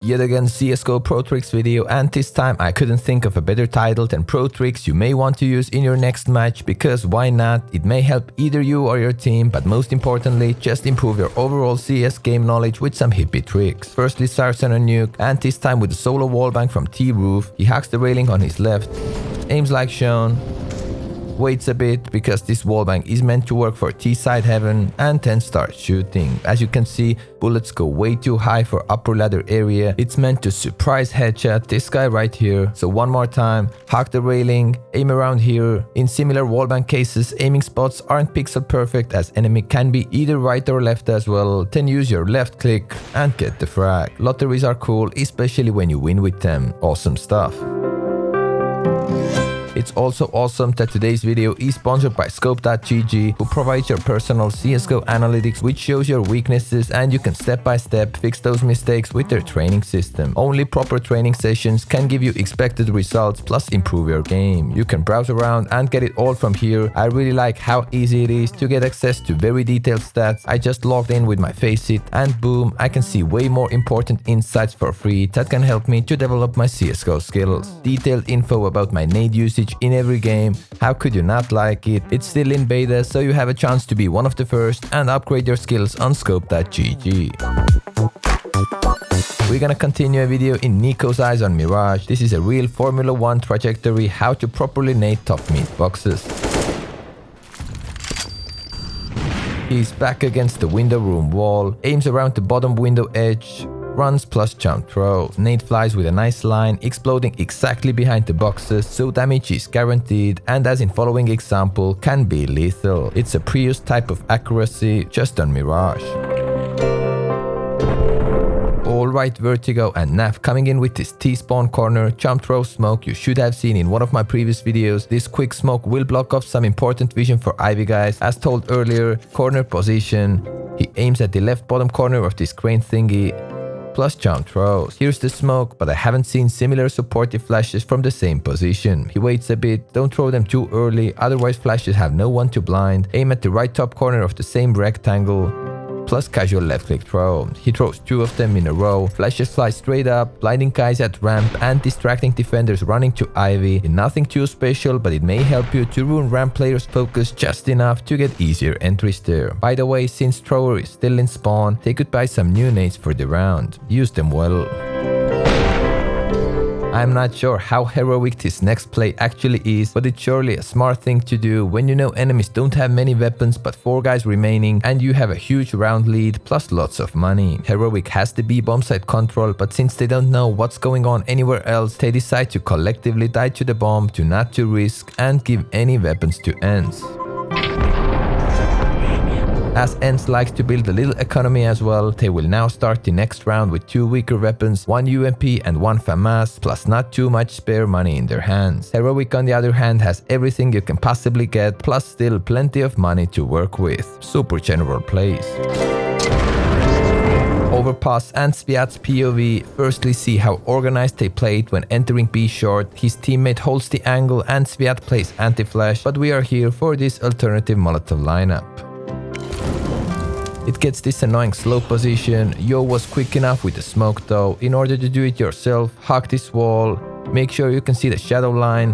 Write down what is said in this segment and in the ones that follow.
Yet again CSGO Pro Tricks video, and this time I couldn't think of a better title than Pro Tricks you may want to use in your next match, because why not? It may help either you or your team, but most importantly just improve your overall CS game knowledge with some hippie tricks. Firstly starts on a nuke, and this time with a solo wallbang from T-roof. He hacks the railing on his left, aims like shown, waits a bit because this wallbang is meant to work for T-side heaven, and then starts shooting. As you can see, bullets go way too high for upper ladder area. It's meant to surprise headshot this guy right here. So one more time, hack the railing, aim around here. In similar wallbang cases, aiming spots aren't pixel perfect as enemy can be either right or left as well. Then use your left click and get the frag. Lotteries are cool, especially when you win with them. Awesome stuff. It's also awesome that today's video is sponsored by ScopedGG, who provides your personal CSGO analytics which shows your weaknesses, and you can step by step fix those mistakes with their training system. Only proper training sessions can give you expected results plus improve your game. You can browse around and get it all from here. I really like how easy it is to get access to very detailed stats. I just logged in with my Faceit and boom, I can see way more important insights for free that can help me to develop my CSGO skills. Detailed info about my nade usage in every game. How could you not like it? It's still in beta, so you have a chance to be one of the first and upgrade your skills on ScopedGG. We're gonna continue a video in Nico's eyes on Mirage. This is a real Formula 1 trajectory, how to properly nade top mid boxes. He's back against the window room wall, aims around the bottom window edge, runs plus jump throw. Nade flies with a nice line, exploding exactly behind the boxes, so damage is guaranteed, and as in following example, can be lethal. It's a pre-used type of accuracy, just on Mirage. Alright, Vertigo and Nav coming in with this T-spawn corner jump throw smoke you should have seen in one of my previous videos. This quick smoke will block off some important vision for Ivy guys. As told earlier, corner position. He aims at the left bottom corner of this crane thingy, plus jump throws. Here's the smoke, but I haven't seen similar supportive flashes from the same position. He waits a bit, don't throw them too early, otherwise flashes have no one to blind. Aim at the right top corner of the same rectangle, plus casual left click throw. He throws 2 of them in a row, flashes fly straight up, blinding guys at ramp and distracting defenders running to Ivy. Nothing too special, but it may help you to ruin ramp players' focus just enough to get easier entries there. By the way, since thrower is still in spawn, they could buy some new nades for the round. Use them well. I'm not sure how heroic this next play actually is, but it's surely a smart thing to do when you know enemies don't have many weapons but 4 guys remaining and you have a huge round lead plus lots of money. Heroic has the B bomb site control, but since they don't know what's going on anywhere else, they decide to collectively die to the bomb to not to risk and give any weapons to ENCE. As ENCE likes to build a little economy as well, they will now start the next round with 2 weaker weapons, 1 UMP and 1 FAMAS, plus not too much spare money in their hands. Heroic on the other hand has everything you can possibly get, plus still plenty of money to work with. Super general plays. Overpass and Sviat's POV. Firstly, see how organized they played when entering B short. His teammate holds the angle and Sviat plays anti-flash, but we are here for this alternative Molotov lineup. It gets this annoying slow position. Yo was quick enough with the smoke though. In order to do it yourself, hack this wall, make sure you can see the shadow line,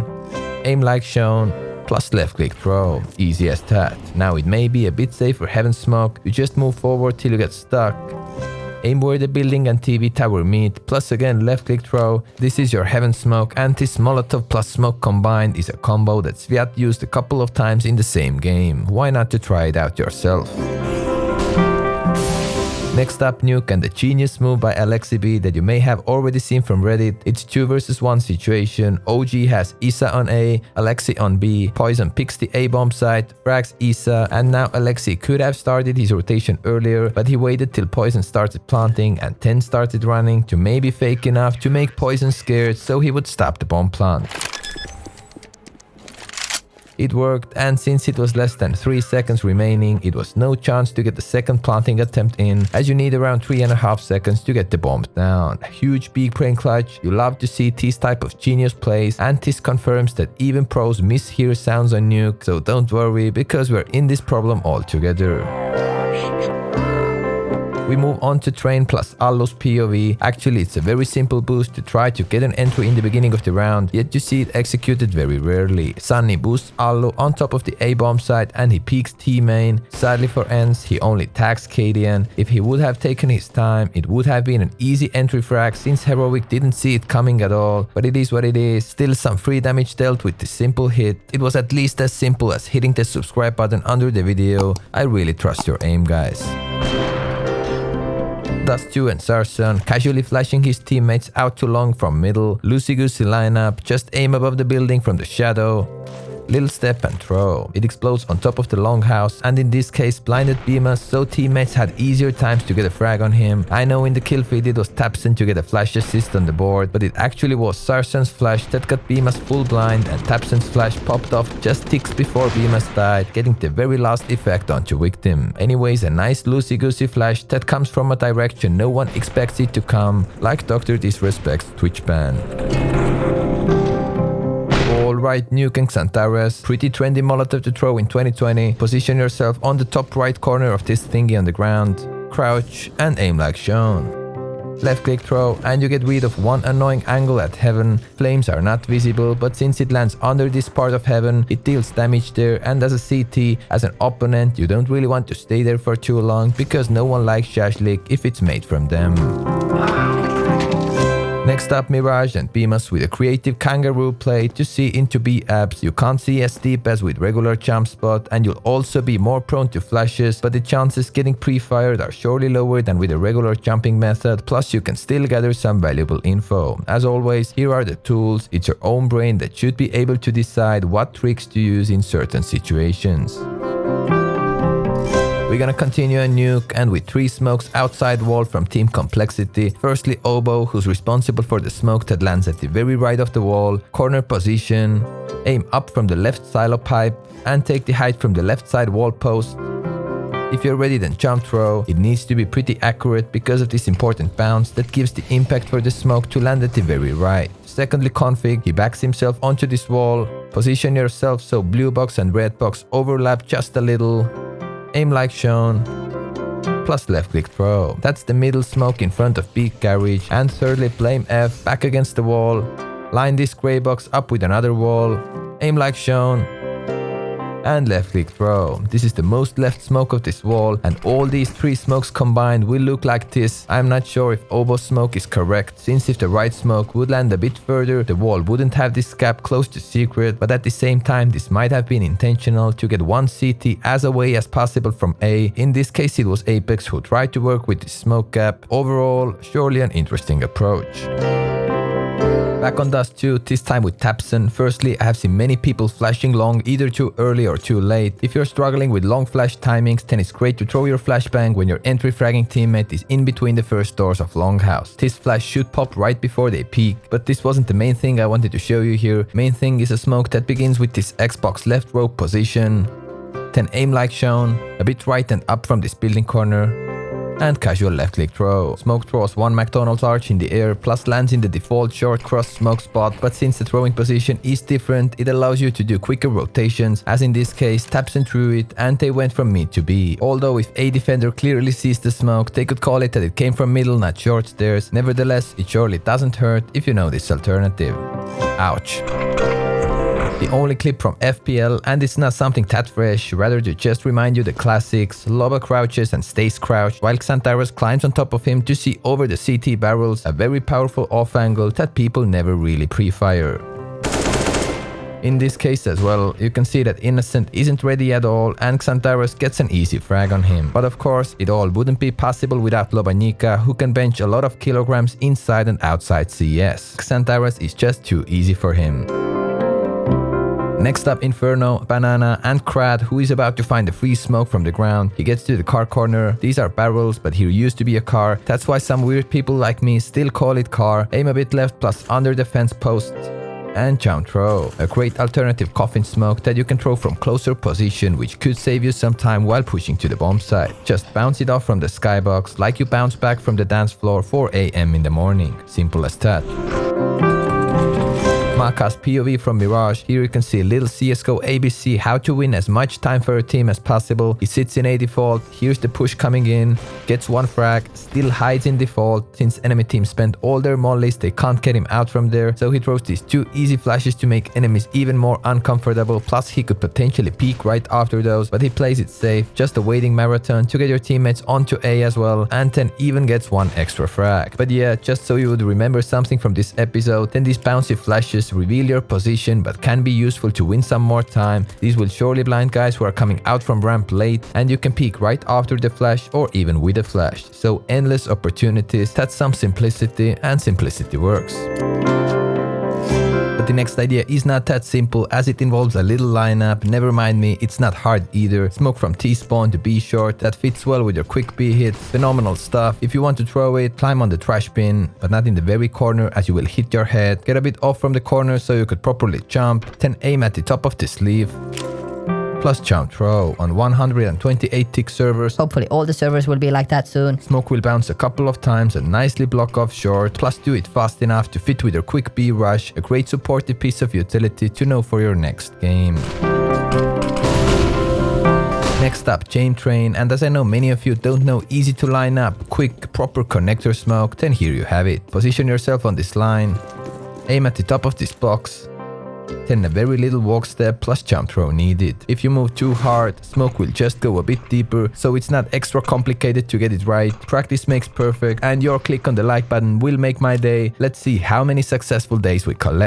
aim like shown, plus left click throw. Easy as that. Now it may be a bit safer heaven smoke, you just move forward till you get stuck. Aim where the building and TV tower meet, plus again left click throw. This is your heaven smoke, and this Molotov plus smoke combined is a combo that Sviat used a couple of times in the same game. Why not to try it out yourself? Next up, Nuke and the genius move by Aleksib that you may have already seen from Reddit. It's 2 versus 1 situation. OG has Isa on A, Aleksib on B. Poison picks the A bomb site, frags Isa, and now Aleksib could have started his rotation earlier, but he waited till Poison started planting and then started running to maybe fake enough to make Poison scared so he would stop the bomb plant. It worked, and since it was less than 3 seconds remaining, it was no chance to get the second planting attempt in, as you need around 3.5 seconds to get the bomb down. A huge big brain clutch. You love to see this type of genius plays, and this confirms that even pros mishear sounds on Nuke, so don't worry, because we're in this problem all together. We move on to Train plus Allo's POV. Actually, it's a very simple boost to try to get an entry in the beginning of the round, yet you see it executed very rarely. Sunny boosts Allo on top of the A-bomb site and he peeks T-main. Sadly for Ens, he only tags Cadian. If he would have taken his time, it would have been an easy entry frag since Heroic didn't see it coming at all, but it is what it is. Still some free damage dealt with this simple hit. It was at least as simple as hitting the subscribe button under the video. I really trust your aim, guys. Dust2 and Sarson casually flashing his teammates out too long from middle. Looseygoosey lineup, just aim above the building from the shadow. Little step and throw. It explodes on top of the longhouse and in this case blinded Beamus, so teammates had easier times to get a frag on him. I know in the kill feed it was Tapson to get a flash assist on the board, but it actually was Sarson's flash that got Beamus full blind and Tapson's flash popped off just ticks before Beamus died, getting the very last effect onto victim. Anyways, a nice loosey-goosey flash that comes from a direction no one expects it to come, like Dr. Disrespect's Twitch ban. Alright, Nuke and Xantares, pretty trendy Molotov to throw in 2020. Position yourself on the top right corner of this thingy on the ground, crouch and aim like shown. Left click throw and you get rid of one annoying angle at heaven. Flames are not visible, but since it lands under this part of heaven, it deals damage there, and as a CT, as an opponent, you don't really want to stay there for too long because no one likes Shashlik if it's made from them. Next up, Mirage and Beamus with a creative kangaroo play to see into B abs. You can't see as deep as with regular jump spot and you'll also be more prone to flashes, but the chances getting pre-fired are surely lower than with a regular jumping method, plus you can still gather some valuable info. As always, here are the tools. It's your own brain that should be able to decide what tricks to use in certain situations. We're gonna continue a Nuke and with 3 smokes outside wall from Team Complexity. Firstly Oboe, who's responsible for the smoke that lands at the very right of the wall. Corner position, aim up from the left silo pipe and take the height from the left side wall post. If you're ready, then jump throw. It needs to be pretty accurate because of this important bounce that gives the impact for the smoke to land at the very right. Secondly config, he backs himself onto this wall. Position yourself so blue box and red box overlap just a little. Aim like shown, plus left click throw. That's the middle smoke in front of big garage. And thirdly, blame F, back against the wall. Line this grey box up with another wall. Aim like shown, and left click throw. This is the most left smoke of this wall, and all these 3 smokes combined will look like this. I'm not sure if Oboe's smoke is correct, since if the right smoke would land a bit further, the wall wouldn't have this gap close to secret, but at the same time this might have been intentional to get one CT as away as possible from A. In this case it was Apex who tried to work with this smoke gap. Overall, surely an interesting approach. Back on Dust2, this time with Tapson. Firstly, I have seen many people flashing long either too early or too late. If you're struggling with long flash timings, then it's great to throw your flashbang when your entry fragging teammate is in between the first doors of Longhouse. This flash should pop right before they peek, but this wasn't the main thing I wanted to show you here. Main thing is a smoke that begins with this Xbox left rope position, then aim like shown, a bit right and up from this building corner, and casual left click throw. Smoke throws one McDonald's arch in the air plus lands in the default short cross smoke spot, but since the throwing position is different, it allows you to do quicker rotations, as in this case Tapson threw it and they went from mid to B. Although if A defender clearly sees the smoke, they could call it that it came from middle, not short stairs. Nevertheless, it surely doesn't hurt if you know this alternative. Ouch. The only clip from FPL, and it's not something that fresh, rather to just remind you the classics. Loba crouches and stays crouched, while Xantares climbs on top of him to see over the CT barrels, a very powerful off angle that people never really pre-fire. In this case as well, you can see that Innocent isn't ready at all and Xantares gets an easy frag on him. But of course, it all wouldn't be possible without Lobanika, who can bench a lot of kilograms inside and outside CS. Xantares is just too easy for him. Next up, Inferno, Banana and Crad, who is about to find a free smoke from the ground. He gets to the car corner. These are barrels, but here used to be a car. That's why some weird people like me still call it car. Aim a bit left plus under the fence post and jump throw. A great alternative coffin smoke that you can throw from closer position, which could save you some time while pushing to the bomb site. Just bounce it off from the skybox like you bounce back from the dance floor 4 AM in the morning. Simple as that. Maka's POV from Mirage. Here you can see a little CSGO ABC, how to win as much time for your team as possible. He sits in A default, here's the push coming in, gets one frag, still hides in default. Since enemy team spent all their mollies, they can't get him out from there, so he throws these 2 easy flashes to make enemies even more uncomfortable, plus he could potentially peek right after those, but he plays it safe, just a waiting marathon to get your teammates onto A as well, and then even gets 1 extra frag. But yeah, just so you would remember something from this episode, then these bouncy flashes reveal your position but can be useful to win some more time. These will surely blind guys who are coming out from ramp late, and you can peek right after the flash or even with a flash. So endless opportunities, that's some simplicity, and simplicity works. But the next idea is not that simple, as it involves a little lineup. Never mind me, it's not hard either. Smoke from T-spawn to B short, that fits well with your quick B hits. Phenomenal stuff. If you want to throw it, climb on the trash bin, but not in the very corner as you will hit your head. Get a bit off from the corner so you could properly jump, then aim at the top of the sleeve. Plus jump throw on 128 tick servers. Hopefully all the servers will be like that soon. Smoke will bounce a couple of times and nicely block off short, plus do it fast enough to fit with your quick B rush, a great supportive piece of utility to know for your next game. Next up, Chain Train, and as I know many of you don't know easy to line up, quick, proper connector smoke, then here you have it. Position yourself on this line, aim at the top of this box, then a very little walk step plus jump throw needed. If you move too hard, smoke will just go a bit deeper, so it's not extra complicated to get it right. Practice makes perfect, and your click on the like button will make my day. Let's see how many successful days we collect.